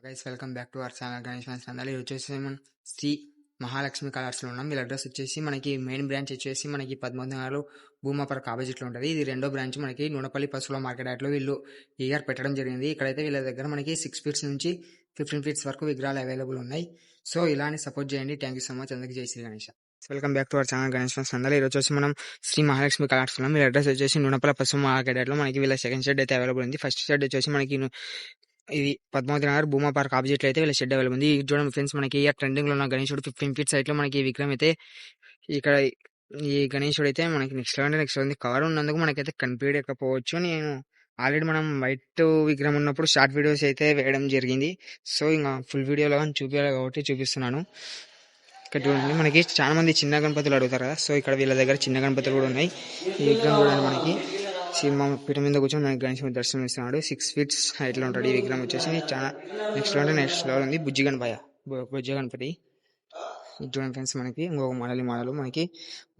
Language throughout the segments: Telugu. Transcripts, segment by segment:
Guys welcome back to our channel Ganesh fans channel. ఇది వచ్చేసి మనం శ్రీ మహాలక్ష్మి కలర్స్లో ఉన్నాం. వీళ్ళ అడ్రస్ వచ్చేసి మనకి మెయిన్ బ్రాంచ్ వచ్చేసి మనకి 13 భూమా పార్క్ ఆపోజిట్లో ఉంటుంది. ఇది రెండో బ్రాంచ్ మనకి నూనెపల్లి పశువుల మార్కెట్ యార్డ్లో వీళ్ళు ఈ ఇయర్ పెట్టడం జరిగింది. ఇక్కడైతే వీళ్ళ దగ్గర మనకి 6 ఫీట్స్ నుంచి 15 ఫీట్స్ వరకు విగ్రహాలు అవైలబుల్ ఉన్నాయి. సో ఇలానే సపోర్ట్ చేయండి. Thank you so much. అందరికీ జై Shri Ganesh. Welcome back to our channel Ganesh fans channel. ఈరోజు వచ్చేసి మనం శ్రీ మహాలక్ష్మి కలర్స్ ఉన్నాం. వీళ్ళ అడ్రస్ వచ్చేసి నూనెపల్లి పశువుల మార్కెట్ యార్డ్లో మనకి వీళ్ళ సెకండ్ షెడ్ అయితే అవైలబుల్ ఉంది. ఫస్ట్ షెడ్ వచ్చేసి మనకి ఇది 13 భూమా పార్క్ ఆపోజిట్ లో అయితే వీళ్ళ షెడ్ అవైలబుల్ ఉంది. చూడండి ఫ్రెండ్స్, మనకి ఇయర్ ట్రెండింగ్ లో ఉన్న గణేశుడు 15 ఫీట్ సైట్ లో మనకి ఈ విగ్రహం అయితే ఇక్కడ ఈ గణేశుడు అయితే మనకి నెక్స్ట్ ఉంది. కవర్ ఉన్నందుకు మనకైతే కనిపించకపోవచ్చు. నేను ఆల్రెడీ మనం వైట్ విగ్రహం ఉన్నప్పుడు షార్ట్ వీడియోస్ అయితే వేయడం జరిగింది. సో ఇంకా ఫుల్ వీడియోలో కానీ చూపించాలి కాబట్టి చూపిస్తున్నాను. ఇక్కడ చూడండి, మనకి చాలా మంది చిన్న గణపతులు అడుగుతారు కదా. సో ఇక్కడ వీళ్ళ దగ్గర చిన్న గణపతులు కూడా ఉన్నాయి. ఈ విగ్రహం చూడండి, మనకి సినిమా పీఠ మీద కూర్చొని మనకి గణేశుడు దర్శనం ఇస్తున్నాడు. 6 ఫీట్స్ హైట్ లో ఉంటాడు. ఈ విగ్రహం వచ్చేసి చాలా నెక్స్ట్ లెవెల్ ఉంది. బుజ్జి గణపతి చూడండి ఫ్రెండ్స్, మనకి ఇంకొక మోడల్ మనకి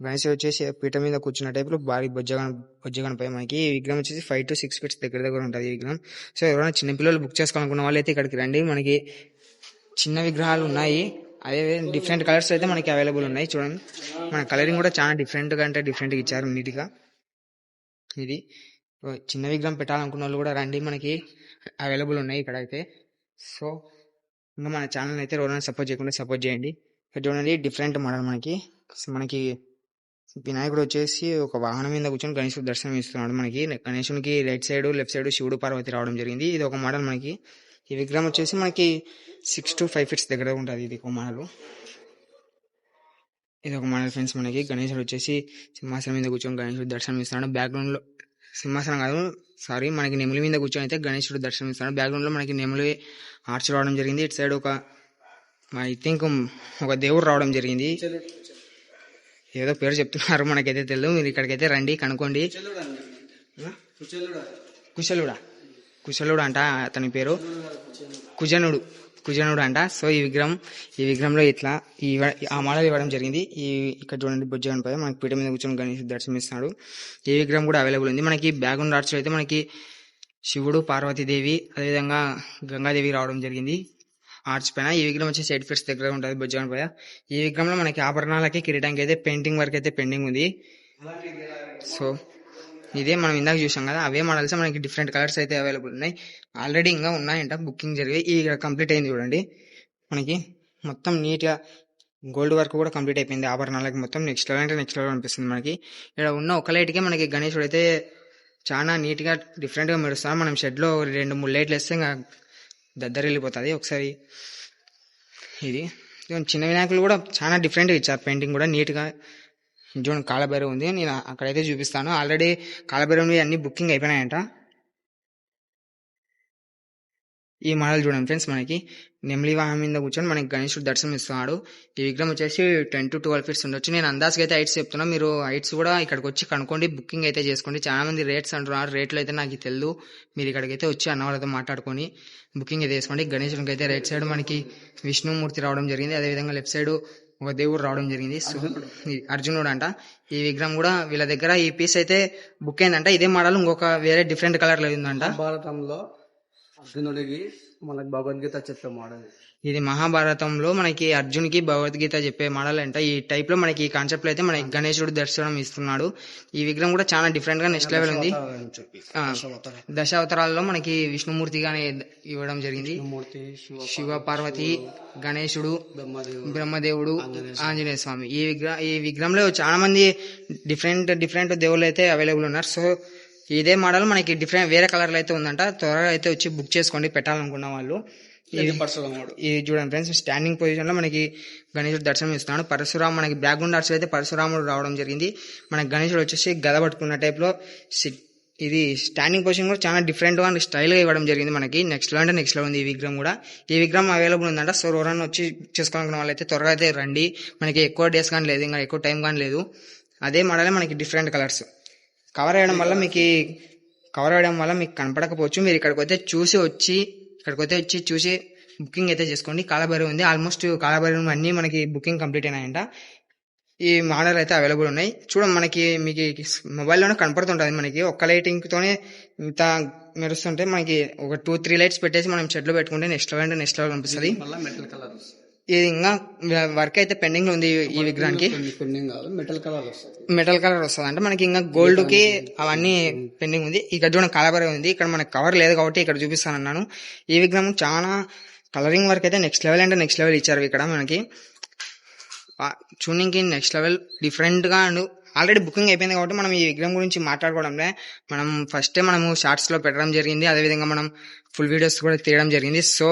గణేశుడు వచ్చేసి పీఠ మీద కూర్చున్న టైప్ లో భారీ బొజ్జ గణపతి. మనకి ఈ విగ్రహం వచ్చేసి 5 to 6 ఫీట్స్ దగ్గర ఉంటుంది ఈ విగ్రహం. సో ఎవరైనా చిన్న పిల్లలు బుక్ చేసుకోవాలనుకున్న వాళ్ళు అయితే ఇక్కడికి రండి. మనకి చిన్న విగ్రహాలు ఉన్నాయి. అదే డిఫరెంట్ కలర్స్ అయితే మనకి అవైలబుల్ ఉన్నాయి. చూడండి, మన కలరింగ్ కూడా చాలా డిఫరెంట్ గా ఇచ్చారు నీట్ గా. ఇది చిన్న విగ్రహం పెట్టాలనుకున్న వాళ్ళు కూడా రండి, మనకి అవైలబుల్ ఉన్నాయి ఇక్కడ అయితే. సో ఇంకా మన ఛానల్ అయితే ఎవరైనా సపోర్ట్ చేయకుండా సపోర్ట్ చేయండి. ఇక్కడ చూడండి, డిఫరెంట్ మోడల్ మనకి వినాయకుడు వచ్చేసి ఒక వాహనం మీద కూర్చొని గణేశుడు దర్శనం ఇస్తున్నాడు. మనకి గణేశునికి రైట్ సైడ్ లెఫ్ట్ సైడ్ శివుడు పార్వతి రావడం జరిగింది. ఇది ఒక మోడల్. మనకి ఈ విగ్రహం వచ్చేసి మనకి 6 to 5 ఫీట్స్ దగ్గర ఉంటుంది. ఇది ఒక మోడల్. ఇది ఒక మోడల్ ఫ్రెండ్స్. మనకి గణేశుడు వచ్చేసి సింహాసనం మీద కూర్చొని గణేశుడు దర్శనం ఇస్తున్నాడు. బ్యాక్గ్రౌండ్ లో సింహాసనం కాదు, సారీ, మనకి నెమలి మీద కూర్చొని అయితే గణేశుడు దర్శనం ఇస్తున్నాడు. బ్యాక్గ్రౌండ్ లో మనకి నెమలి ఆర్చ్ రావడం జరిగింది. ఇటు సైడ్ ఐ థింక్ ఒక దేవుడు రావడం జరిగింది. ఏదో పేరు చెప్తున్నారు, మనకైతే తెలియదు. మీరు ఇక్కడికైతే రండి, కనుక్కోండి. కుశలుడు అంట అతని పేరు, కుజనుడు అంట. సో ఈ విగ్రహంలో ఇట్లా ఆ మోడల్ ఇవ్వడం జరిగింది. ఇక్కడ చూడండి, బొజ్జ గణపతి మనకి పీఠ మీద కూర్చొని గణేశుడు దర్శనమిస్తున్నాడు. ఈ విగ్రహం కూడా అవైలబుల్ ఉంది. మనకి బ్యాక్గ్రౌండ్ ఆర్ట్స్ అయితే మనకి శివుడు, పార్వతీదేవి, అదేవిధంగా గంగాదేవి రావడం జరిగింది ఆర్చ్ పైన. ఈ విగ్రహం వచ్చి 8 ఫీట్స్ దగ్గర ఉంటుంది బొజ్జ గణపతి. ఈ విగ్రహంలో మనకి ఆభరణాలకి కిరీటానికి అయితే పెయింటింగ్ వర్క్ అయితే పెండింగ్ ఉంది. సో ఇదే మనం ఇందాక చూసాం కదా, అవే మోడల్స్ మనకి డిఫరెంట్ కలర్స్ అయితే అవైలబుల్ ఉన్నాయి. ఆల్రెడీ ఇంకా ఉన్నాయంట, బుకింగ్ జరిగి కంప్లీట్ అయింది. చూడండి, మనకి మొత్తం నీట్ గా గోల్డ్ వర్క్ కూడా కంప్లీట్ అయిపోయింది. ఆభరణాలకి మొత్తం నెక్స్ట్ లెవెల్ అనిపిస్తుంది. మనకి ఇక్కడ ఉన్న ఒక లైట్ కి మనకి గణేశుడు అయితే చాలా నీట్ గా డిఫరెంట్ గా మెరుస్తాం. మనం షెడ్ లో 2-3 లైట్లు వేస్తే ఇంకా దద్దరిల్లిపోతుంది. ఒకసారి ఇది చిన్న వినాయకులు కూడా చాలా డిఫరెంట్ గా ఇచ్చారు. పెయింటింగ్ కూడా నీట్ గా. చూడండి, కాలభైరవ్ ఉంది. నేను అక్కడైతే చూపిస్తాను. ఆల్రెడీ కాలభైరవ్ అన్ని బుకింగ్ అయిపోయినాయంట. ఈ మోడల్ చూడండి ఫ్రెండ్స్, మనకి నెమలి వాహనం మీద కూర్చొని మనకి గణేశుడు దర్శనం ఇస్తున్నాడు. ఈ విగ్రహం వచ్చేసి 10 to 12 ఫీట్స్ ఉండొచ్చు. నేను అందాజుగా అయితే హైట్స్ చెప్తున్నా, మీరు హైట్స్ కూడా ఇక్కడికి వచ్చి కనుక్కోండి, బుకింగ్ అయితే చేసుకోండి. చాలా మంది రేట్స్ అంటున్నారు, రేట్లు అయితే నాకు తెలియదు. మీరు ఇక్కడికైతే వచ్చి అన్న వాళ్ళతో మాట్లాడుకొని బుకింగ్ అయితే చేసుకోండి. గణేశుడికి అయితే రైట్ సైడ్ మనకి విష్ణుమూర్తి రావడం జరిగింది. అదేవిధంగా లెఫ్ట్ సైడ్ ఒక దేవుడు రావడం జరిగింది, అర్జునుడు అంట. ఈ విగ్రహం కూడా వీళ్ళ దగ్గర ఈ పీస్ అయితే బుక్ అయిందంట. ఇదే మోడల్ ఇంకొక వేరే డిఫరెంట్ కలర్ లో ఉందంట. భారతంలో అర్జునుడికి మనకి భగవద్గీత చెప్పే మోడల్ ఇది. మహాభారతంలో మనకి అర్జున్కి భగవద్గీత చెప్పే మోడల్ అంట. ఈ టైప్ లో మనకి ఈ కాన్సెప్ట్ లో అయితే మనకి గణేశుడు దర్శనం ఇస్తున్నాడు. ఈ విగ్రహం కూడా చాలా డిఫరెంట్ గా నెక్స్ట్ లెవెల్ ఉంది. దశావతారాల్లో మనకి విష్ణుమూర్తిగానే ఇవ్వడం జరిగింది. శివ పార్వతి, గణేశుడు, బ్రహ్మదేవుడు, ఆంజనేయ స్వామి. ఈ విగ్రహంలో చాలా మంది డిఫరెంట్ దేవుళ్ళు అయితే అవైలబుల్ ఉన్నారు. సో ఇదే మోడల్ మనకి డిఫరెంట్ వేరే కలర్లు అయితే ఉందంట. త్వరగా అయితే వచ్చి బుక్ చేసుకోండి పెట్టాలనుకున్న వాళ్ళు. ఇది చూడండి ఫ్రెండ్స్, స్టాండింగ్ పొజిషన్ లో మనకి గణేశుడు దర్శనం ఇస్తున్నాడు. పరశురాము మనకి బ్యాక్గ్రౌండ్ ఆర్ట్స్ అయితే పరశురాముడు రావడం జరిగింది. మనకి గణేశుడు వచ్చేసి గద పట్టుకున్న టైప్ లో ఇది స్టాండింగ్ పొజిషన్ కూడా చాలా డిఫరెంట్ గా స్టైల్ గా ఇవ్వడం జరిగింది. మనకి నెక్స్ట్ లెవెల్ ఉంది. ఈ విగ్రహం కూడా అవైలబుల్ ఉందంట. సో ఎవరైనా వచ్చి చేసుకోవాలనుకున్న వాళ్ళైతే త్వరగా అయితే రండి. మనకి ఎక్కువ డేస్ కానీ లేదు, ఇంకా ఎక్కువ టైం కానీ లేదు. అదే మోడలే మనకి డిఫరెంట్ కలర్స్. కవర్ వేయడం వల్ల మీకు కనపడకపోవచ్చు. మీరు ఇక్కడికి వచ్చి చూసి బుకింగ్ అయితే చేసుకోండి. కాలభైరవ్ ఉంది. ఆల్మోస్ట్ కాలభైరవ్ అన్ని మనకి బుకింగ్ కంప్లీట్ అయినాయంట. ఈ మోడల్ అయితే అవైలబుల్ ఉన్నాయి. చూడండి, మీకు మొబైల్లోనే కనపడుతుంటది. మనకి ఒక్క లైటింగ్ తోనే ఇంత మెరుస్తుంటే మనకి ఒక 2-3 లైట్స్ పెట్టేసి మనం షెడ్ లో పెట్టుకుంటే నెక్స్ట్ లెవెల్ అంటే నెక్స్ట్ లెవెల్ కనిపిస్తుంది. మళ్ళీ మెటల్ కలర్ వస్తుంది. ఇది ఇంకా వర్క్ అయితే పెండింగ్ ఉంది ఈ విగ్రహానికి. పెండింగ్ కాదు, మెటల్ కలర్ వస్తుంది. మెటల్ కలర్ వస్తుంది అంటే మనకి ఇంకా గోల్డ్ కి అవన్నీ పెండింగ్ ఉంది. ఇక్కడ చూడండి కలబరే ఉంది. ఇక్కడ మనకి కవర్ లేదు కాబట్టి ఇక్కడ చూపిస్తానన్నాను. ఈ విగ్రహం చాలా కలరింగ్ వర్క్ అయితే నెక్స్ట్ లెవెల్ అంటే నెక్స్ట్ లెవెల్ ఇచ్చారు ఇక్కడ మనకి. చూడడానికి నెక్స్ట్ లెవెల్ డిఫరెంట్ గా అండ్ ఆల్రెడీ బుకింగ్ అయిపోయింది కాబట్టి మనం ఈ విగ్రహం గురించి మాట్లాడుకోవడంలే. మనం ఫస్టే మనము షార్ట్స్ లో పెట్టడం జరిగింది, అదేవిధంగా మనం ఫుల్ వీడియోస్ కూడా తీయడం జరిగింది. సో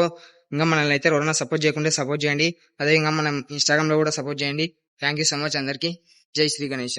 ఇంకా మనల్ని అయితే ఎవరైనా సపోర్ట్ చేయకుంటే సపోర్ట్ చేయండి. అదేవిధంగా మనం ఇన్స్టాగ్రామ్ లో కూడా సపోర్ట్ చేయండి. థ్యాంక్ యూ సో మచ్ అందరికి. జై శ్రీ గణేష.